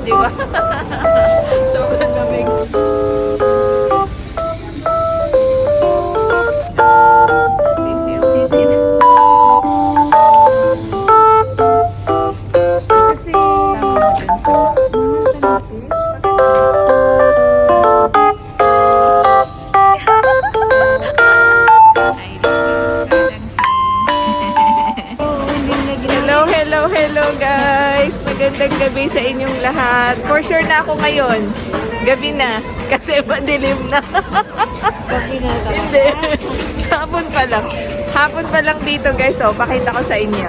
Di ba? Sobrang lamig. Sisil. Sisil. Kasi sama mo dun sa beach. Hello, hello, hello guys! Magandang gabi sa inyong lahat. For sure na ako ngayon. Gabi na. Kasi madilim na. Gabi na talaga. Hindi. Hapon pa lang. Hapon pa lang dito guys. O, pakita ko sa inyo.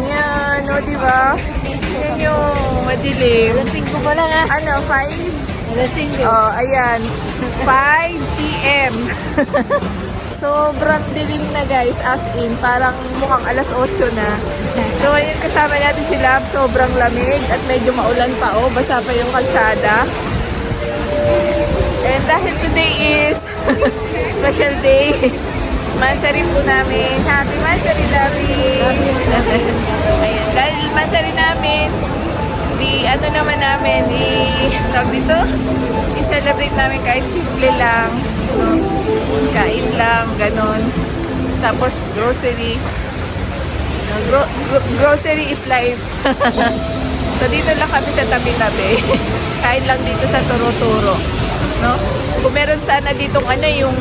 Yan. O, diba? Yan yung madilim. Alas 5 pa lang ha. Ano, 5? Alas 5. Oh, ayan. 5 p.m. Sobrang dilim na guys, as in, parang mukhang alas 8 na. So ayun, kasama natin si Lab, sobrang lamig at medyo maulan pa, oh, basa pa yung kalsada. And dahil today is special day, mansari po namin. Happy mansari namin! Ayan, dahil mansari namin, tawag dito, i-celebrate namin kahit simple lang. Kain lang, ganon. Tapos grocery. Grocery is life. So dito lang kami sa tabi-tabi. Kain lang dito sa Turo-Turo. No? Kung meron sana ditong yung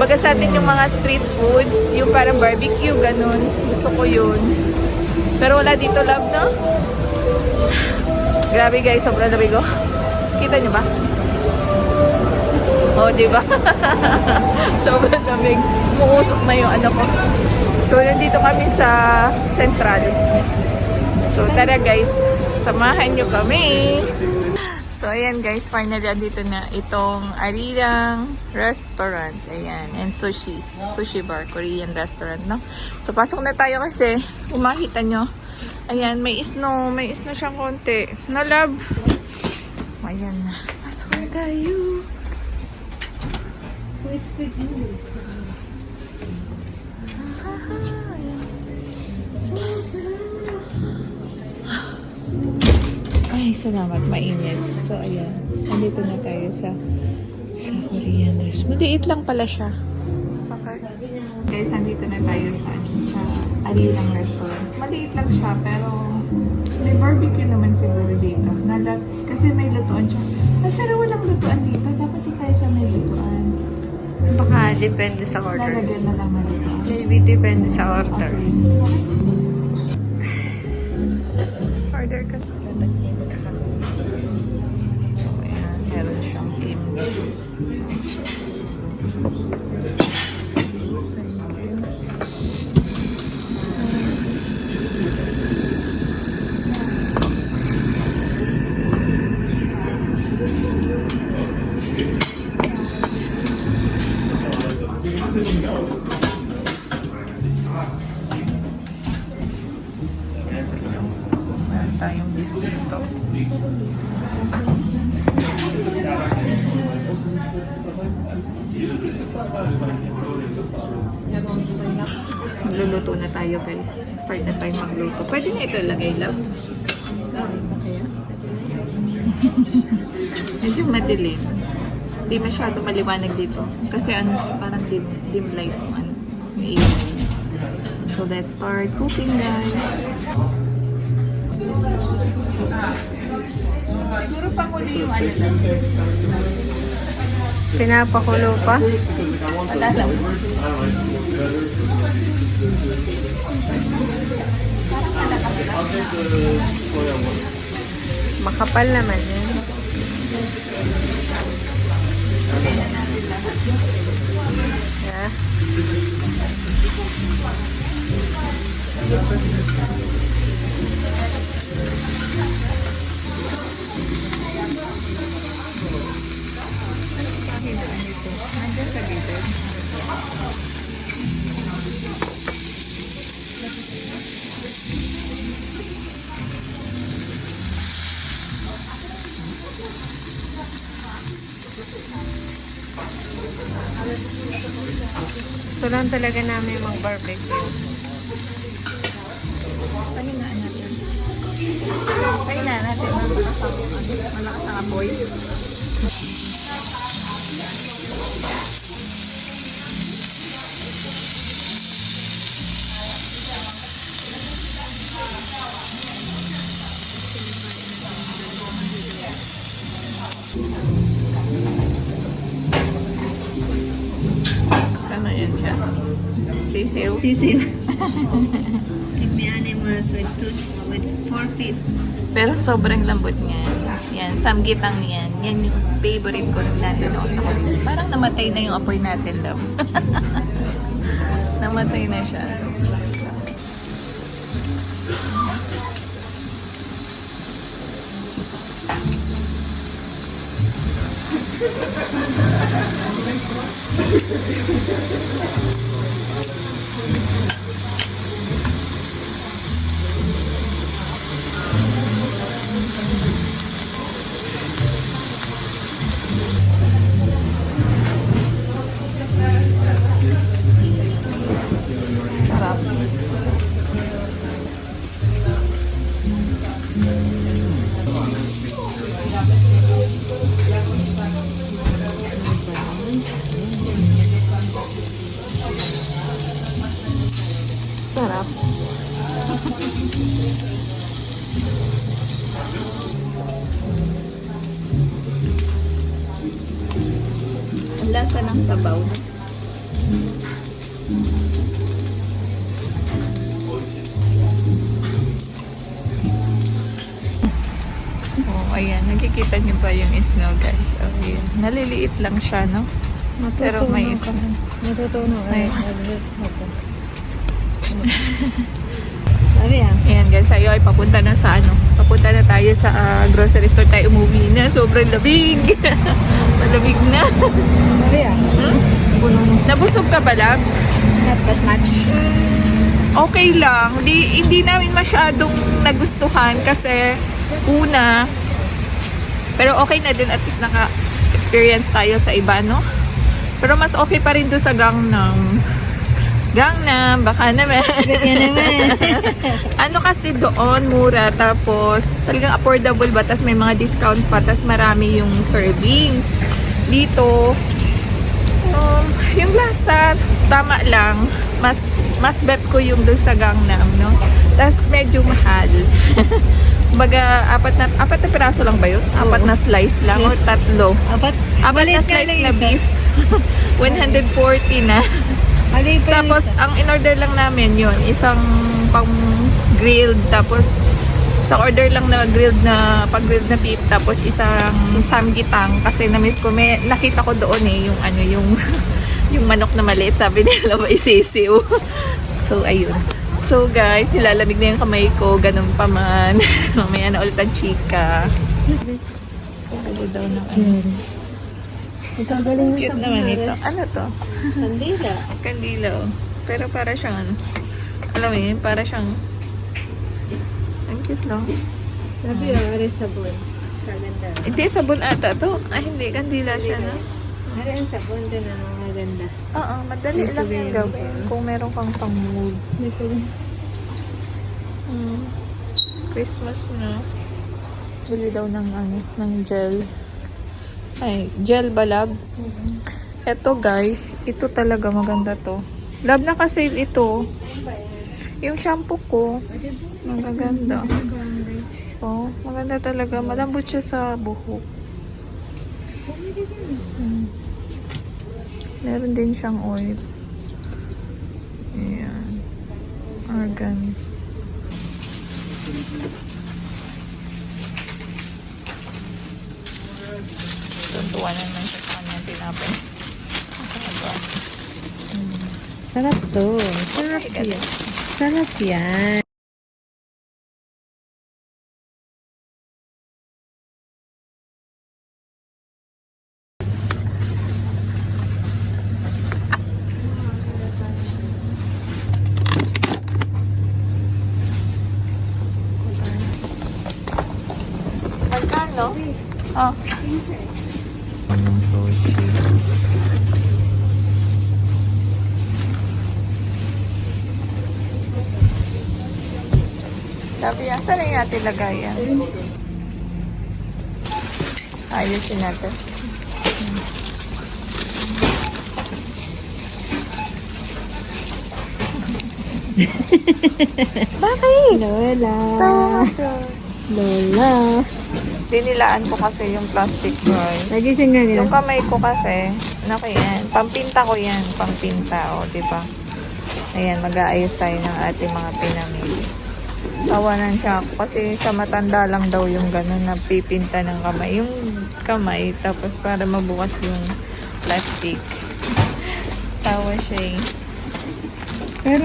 baga sa atin yung mga street foods, yung parang barbecue, ganon. Gusto ko yun. Pero wala dito, love, no? Grabe guys, sobrang lamig ko. Kita nyo ba? Oh, di ba? Sobrang lamig. Muusok na yung ano ko. So, nandito kami sa Central. So, tara guys, samahan nyo kami. So, ayan guys, finally andito na itong Arirang Restaurant. Ayan, and sushi. Sushi bar, Korean restaurant, no? So, pasok na tayo kasi, kung makita nyo, ayan, may isno siyang konti. No, love? Ayan na. Pasok na tayo. We speak English. Ay, salamat. Mainit. So, ayan. Nandito na tayo sa Korean restaurant. Maliit lang pala siya. Okay. Guys, nandito na tayo sa Arirang Restaurant. Maliit lang siya, pero may barbecue naman siguro dito. Kasi may lutuan siya. Pero walang lutuan dito. Dapat di tayo sa may lutuan. Baka depende sa order. Lalagyan na lang ng lutuan. Maybe depende sa order. Order ka. So, ayan. Meron siyang kimchi. Meron tayong beef dito. Magluluto na tayo guys. Start na tayo magluto. Pwede na ito ilagay, love. Medyo madilim. Hindi masyado maliwanag dito. Kasi parang dim light. May ilaw. So let's start cooking guys. Siguro pa muli yung Pinapakulo pa? Wala lang. Makapal naman yan. Yeah. Nandiyan sa gilid. Gusto lang talaga namin mag-barbecue. Pahingaan natin. Kaya na natin malakas ang apoy. Ano yan siya? Sisiw? Sisiw. Like the animals with with 4 feet. Pero sobrang lambot niyan. Yan, samgitang yan. Yan yung favorite ko nung nandun ako sa Korea. Parang namatay na yung apoy natin, love. Namatay na siya. Sarap. Sarap. Ang lasa ng sabaw. Oh, ayan. Nakikita niyo ba yung snow, guys? Oh, ayan. Naliliit lang siya, no? Pero may isa. Natutunan ka. Ay. Sabi ah. Ayan, guys. Tayo ay papunta na sa ano. Papunta na tayo sa grocery store tayo umuwi na. Sobrang labig. Malamig na. Sabi ah. Nabusog ka ba, lab? Not that much. Okay lang. Hindi namin masyadong nagustuhan kasi una, pero okay na din at least naka-experience tayo sa iba, no? Pero mas okay pa rin doon sa Gangnam. Gangnam, baka naman. Yan naman. Ano kasi doon, mura, tapos talagang affordable ba, tapos may mga discount pa, tapos marami yung servings. Dito, yung lasa, tama lang. Mas bet ko yung doon sa Gangnam, no? Tapos medyo mahal. Baga, apat na piraso lang ba yun? Apat na slice lang o Yes. tatlo? Apat Apat na slice na beef. 140 na. Tapos, ang in-order lang namin yun, isang pang grilled, tapos sa order lang na grilled na pag-grilled na beef, tapos isang samgitang kasi na-miss ko, may nakita ko doon yung ano, yung manok na maliit, sabi nila ba isisiw. So, ayun. So, guys, nilalamig na yung kamay ko, ganun pa man. Mamaya na ulit ang chika. Pagod daw ng ano. Ikaw galing mo Cute sa naman buhay. ito. Ano to? Kandila. Kandila, oh. Pero para siyang ano. Alam mo yun, para siyang... Ang cute lang. Sabi ah, are sabon. Kaganda. Hindi, sabon ata to. Ay, hindi. Kandila siya, no? Are ang sabon din ang maganda. Oo, madali Ito lang ba yung yung gawin. Kung meron kang pang-mood. Dito din. Christmas na. Bili daw ng ano, ng gel. Ay, gel ba, lab? Eto, guys. Ito talaga maganda to. Lab, naka-sale ito. Yung shampoo ko. Magaganda. Oh, maganda talaga. Malambot siya sa buhok. Meron din siyang oil. Ayan. Argan. Tuntuan naman siya sa kanyang tinapay. Sarap to. Sarap yan. Sarap yan. Magkano? Oh. Anong sushi? Sabi yan, saan na yung ating lagayan? Ayusin natin. Bakit? Lola. Tawa ka dyan. Lola. Dinilaan ko kasi yung plastic boy. Nagising nga nila. Yung kamay ko kasi, ano ko yan? Pampinta ko yan. Pampinta, o, diba? Ayan, mag-aayos tayo ng ating mga pinamili. Tawanan siya ako kasi sa matanda lang daw yung gano'n na pipinta ng kamay. Yung kamay, tapos para mabukas yung plastic. Tawa siya eh. Pero,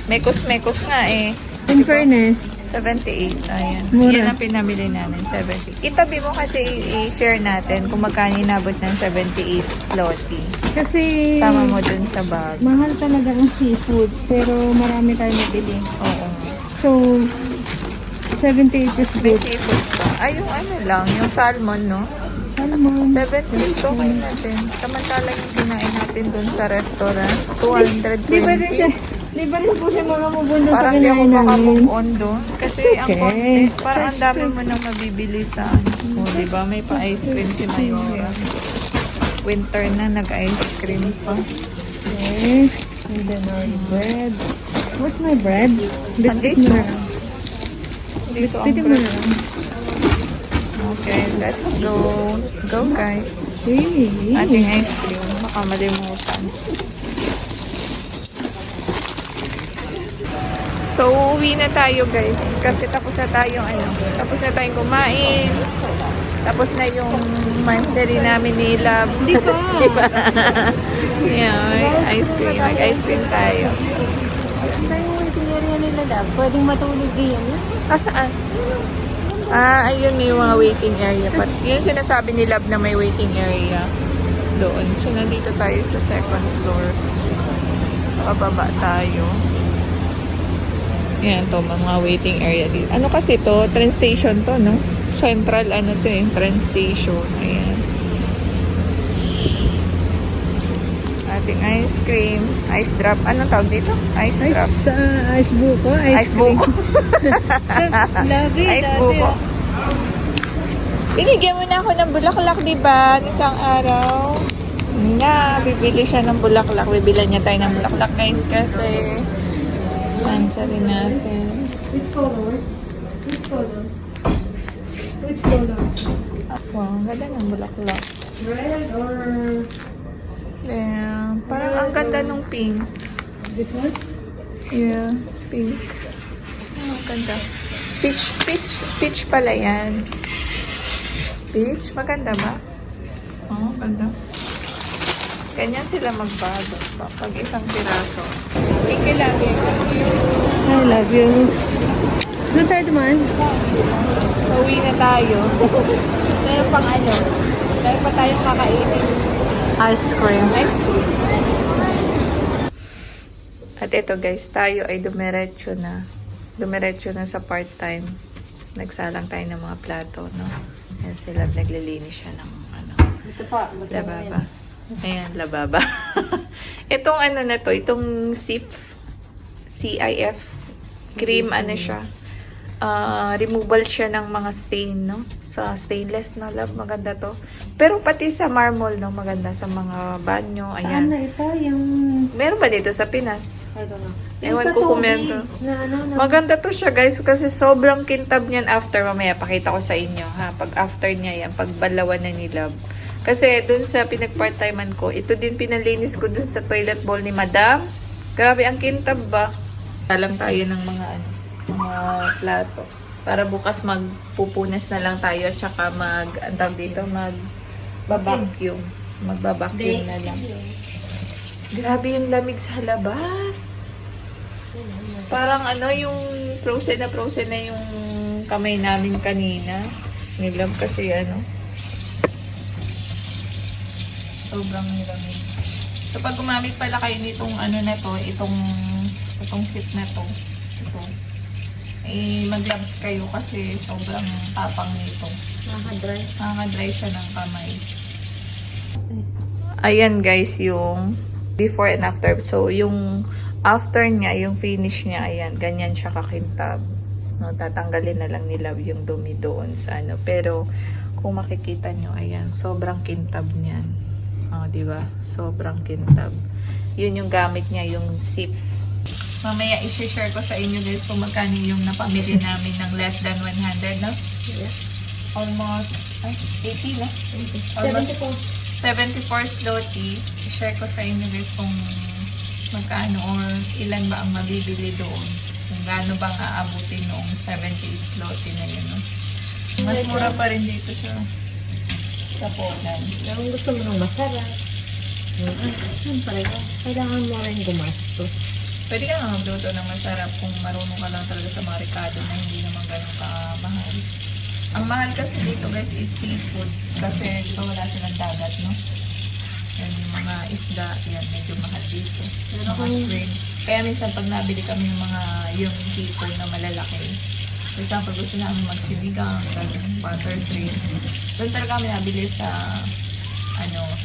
Mekos-mekos nga eh. in fairness, 78. Ayan. Mura. Yan ang pinamili namin, 70. Itabi mo kasi i-share natin kung magkano inabot ng 78 zloty. kasi Sama mo dun sa bag. mahal talaga ang seafoods, pero marami tayo nabili. Oo. So, 78 is May good. seafood pa. Ay, yung ano lang, yung salmon, no? Salmon. 78, okay natin. Samantala yung kinain natin dun sa restaurant, Di ba rin siya, 220. di ba rin po siya mamamubun doon sa Parang di ako kinain namin? makamove on doon. Kasi It's ang okay. konti. Parang ang Fresh dami mo fruits. nang mabibili sa ano. O, diba? May pa-ice cream si Mayora. Winter na, nag-ice cream pa. Okay. And then our bread. Where's my bread? Bitik mo na lang. Dito ang Bitik mo na bread. lang. Okay, let's go. Let's go, guys. Hey. Ating ice cream. Baka malimutan. So, uuwi na tayo, guys. Kasi tapos na tayong tapos na tayong kumain. Tapos na yung monthsary namin ni Love. Di ba? Diba? Yeah, ice cream. Mag-ice cream tayo. Ang tayong waiting area nila daw. Pwedeng matulog diyan. Saan? Ah, ayun, may mga waiting area pa. Yun sinasabi ni Love na may waiting area doon. So, nandito tayo sa second floor. Pababa tayo. Yan to, mga waiting area dito. Ano kasi to? Train station to, no? Central, ano to eh? Train station. Ayan. Ating ice cream. Ice drop. Anong tawag dito? Ice drop. Ice buko. Ice buko. Love it. Ice buko. Binigyan mo na ako ng bulaklak, di ba? Nung isang araw. Na, bibili siya ng bulaklak. Bibilan niya tayo ng bulaklak, guys, kasi answer rin natin. Which color? Which color? Which color? Wow, ang ganda ng bulaklak. Red or Yeah, parang ang ganda nung pink. this one? Yeah, pink. Oh, ang ganda. Peach pala yan. Peach, maganda ba? Oh, ganda. Ganyan sila magbago pag isang piraso. Thank you, love you. I love you. Doon tayo dumaan. So, uwi na tayo. Meron pang meron pa tayong kakainin. Ice cream. Ice cream. At ito guys, tayo ay dumiretso na. Dumiretso na sa part-time. Nagsalang tayo ng mga plato, no? Yan sila, naglilinis siya ng Ito pa. lababa. Ayan, lababa. Itong na to, itong CIF cream, siya. Removal siya ng mga stain, no? Sa stainless na love, maganda to. Pero pati sa marble, no? Maganda sa mga banyo. Saan na Ayan. ito? Yung... Meron ba dito sa Pinas? I don't know. Ewan Yung sa ko kung tubig meron. Na ano na. Maganda to siya guys kasi sobrang kintab niyan after. Mamaya pakita ko sa inyo ha. Pag after niya yan, pag balawan na ni Love. Kasi dun sa pinag-part-timean ko, ito din pinalinis ko dun sa toilet bowl ni Madam. Grabe, ang kintab ba? Talang tayo ng mga plato. Para bukas magpupunas na lang tayo at saka mag-vacuum. Magba-vacuum na lang. Grabe yung lamig sa labas. Parang yung frozen na yung kamay namin kanina. Ni Love kasi sobrang lamig. So pag gumamit pala kayo nitong na to, itong sip na to, ito, mag-gloves kayo kasi sobrang tapang nito. Nakaka-dry siya ng kamay. Ayan guys, yung before and after. So yung after niya, yung finish niya, ayan, ganyan siya kakintab. No, tatanggalin na lang nila yung dumi doon sa ano. Pero kung makikita nyo, ayan, sobrang kintab niyan. Oh, di ba? Sobrang kintab. Yun yung gamit niya, yung zip. Mamaya i-share ko sa inyo guys kung magkano yung napamili namin ng less than 100, no? Yeah. Almost 80 na. Almost 74 zloty. I-share ko sa inyo guys kung magkano or ilan ba ang mabibili doon. Kung gaano bang aabutin noong 78 zloty na yun, no? Mas mura pa rin dito sa Poland. Kung gusto mo ng masarap, siyempre, kailangan mo rin gumastos. Pwede ka nga magluto ng masarap kung marunong ka lang talaga sa mga ricado na hindi naman ganun kamahal. Ang mahal kasi dito guys is seafood. Kasi dito wala silang dagat, no? Yan yung mga isda, yan medyo mahal dito. Mga shrimp. Kaya minsan pag nabili kami ng mga yung tipo na malalaki, for example, gusto namin magsinigang, butter shrimp. Doon talaga kami nabili sa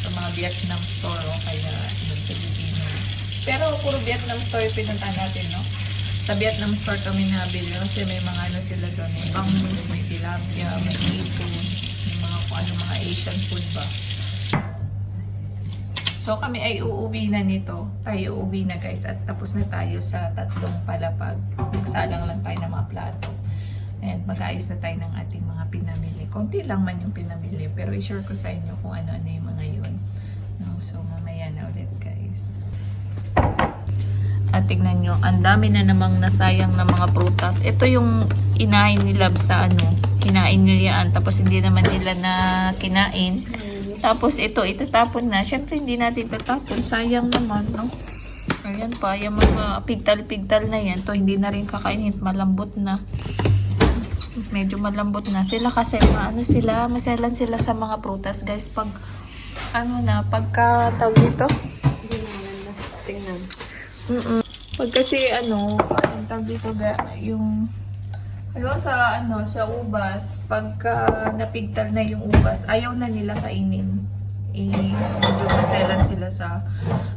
sa mga Vietnam store o kaya doon sa Pilipino. Pero puro Vietnam store pinunta natin, no? Sa Vietnam store kami nabili kasi may mga sila doon. May bangus, may tilapia, may seafood, may mga kung ano mga Asian food ba. So kami ay uuwi na nito. Tayo uuwi na guys at tapos na tayo sa tatlong palapag. Nagsalang lang tayo ng mga plato. And mag-aayos na tayo ng ating mga pinamili. Konti lang man yung pinamili pero i-share ko sa inyo kung ano-ano yung mga yun. No? So mamaya na ulit guys. At tignan nyo, ang dami na namang nasayang na mga prutas. Ito yung inahin ni Lab sa kinain nila yan. Tapos hindi naman nila na kinain. Tapos ito, itatapon na. Siyempre hindi natin itatapon. Sayang naman, no? Ayan pa, yung mga pigtal-pigtal na yan. To hindi na rin kakainin. Malambot na. Medyo malambot na. Sila kasi, maselan sila sa mga prutas. Guys, pag, pagka-tawag dito. Hindi na maganda. Tingnan. Pag kasi ang tawag dito yung sa ubas, pagka napigtal na yung ubas, ayaw na nila kainin. Medyo maselan sila sa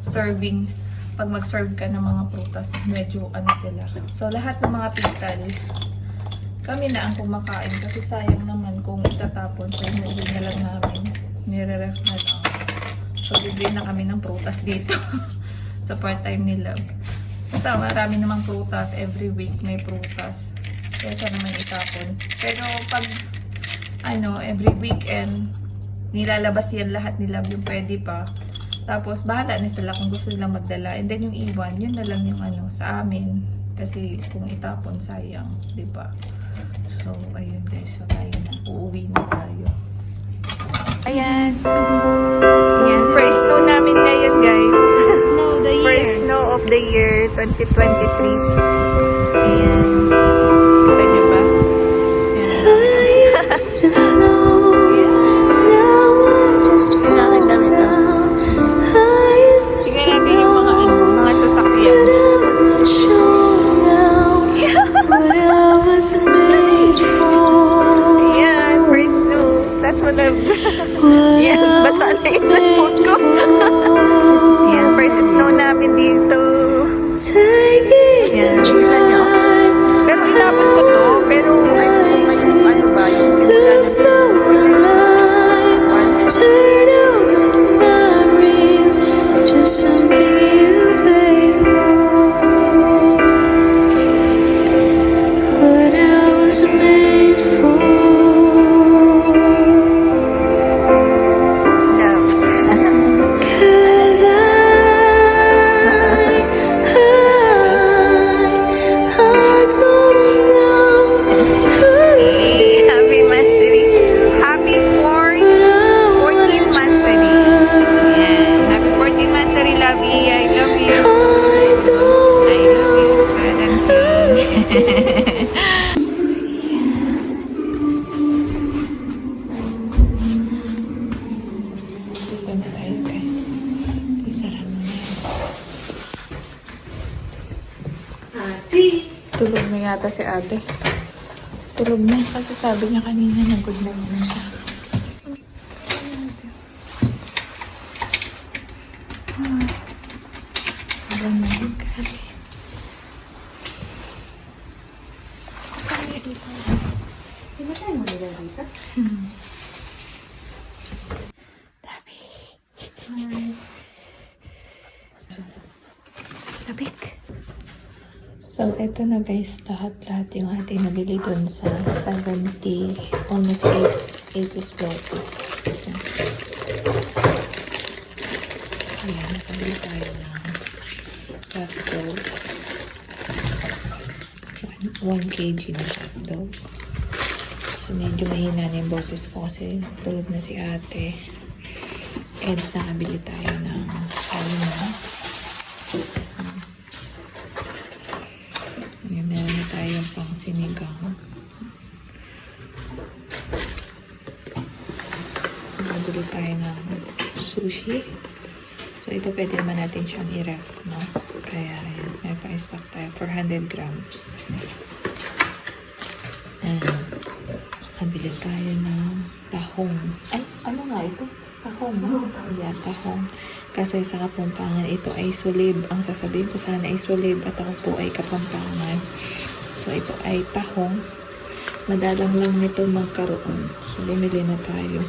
serving. Pag mag-serve ka ng mga prutas, medyo sila. So lahat ng mga pigtal, kami na ang kumakain kasi sayang naman kung itatapon. So inuwi na lang namin. Nire-ref na lang. So bibili na kami ng prutas dito. Sa part-time nila. Kasi marami namang prutas. Every week may prutas. Kesa naman itapon. Pero pag every weekend nilalabas yan lahat nila yung pwede pa. Tapos bahala na sila kung gusto nilang magdala. And then yung iwan, yun na lang yung sa amin. Kasi kung itapon sayang, di ba? So ayun guys, so tayo na. Uuwi na tayo. Ayan. Ayan. First snow namin ngayon guys. Snow the year. First snow of the year 2023. Ayan. Kita niyo ba? Ayan. Tingnan natin yung mga sasakyan. Ayan. First snow. That's what I've... Ayan. Basa na yung cellphone ko. Ayan. First snow namin dito. Ayan. Tingnan niyo. Pero inabot ko to. Pero may ba yung simula na tulog na yata si ate. Tulog na kasi sabi niya kanina na good night na siya. Sobrang nagig. Saan So, ito na guys, lahat yung ating nabili dun sa 70, almost 80 zloty. Ayan, nakabili tayo ng hotdog. 1 kg na hotdog. So, medyo mahina na yung boses ko kasi tulog na si ate. And nakabili tayo ng salina. Meron na tayong pang sinigang. Nabili tayo ng sushi. So, ito pwede naman natin siyang i-ref, no? Kaya, ayan, may pa-stock tayo. 400 grams. And, nabili tayo ng tahong. Ay, ano nga ito? Tahong, no? Yeah, tahong. Kasi sa Kapampangan, ito ay sulib. Ang sasabihin ko sana ay sulib at ako po ay Kapampangan. So, ito ay tahong. Madalang lang nito magkaroon. So, bumili na tayo.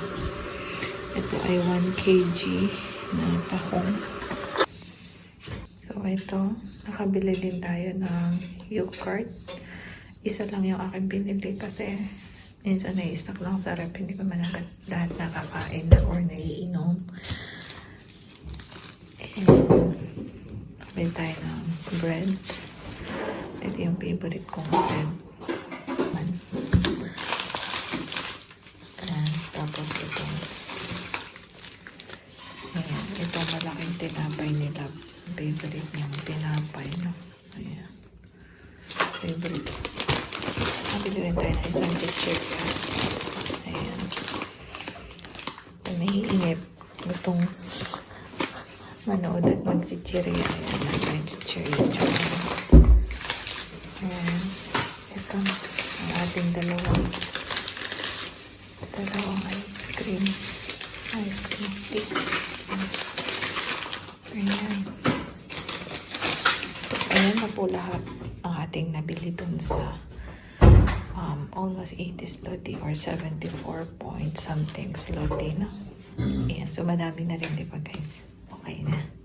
Ito ay 1 kg na tahong. So, ito. Nakabili din tayo ng yogurt. Isa lang yung aking binili kasi minsan nai-stock lang sa rep. Hindi ko man agad lahat nakakain or naiinom. Bili tayo ng bread. Ito yung favorite kong bread. Ayan. Tapos ito. Ayan. Itong malaking tinapay nila. Favorite niyang tinapay. No? Ayan. Favorite. Nabili rin tayo ng isang chichirya. Ayan. Kung naiinip, gustong manood at mag-chichirya. Ayan, natin chichirya. Ayan. Ito ang ating dalawang ice cream stick. Ayan. So, ayan na po lahat ang ating nabili dun sa almost 80 zloty or 74 point something zloty, no? Ayan. So, madami na rin, di ba guys? Okay na.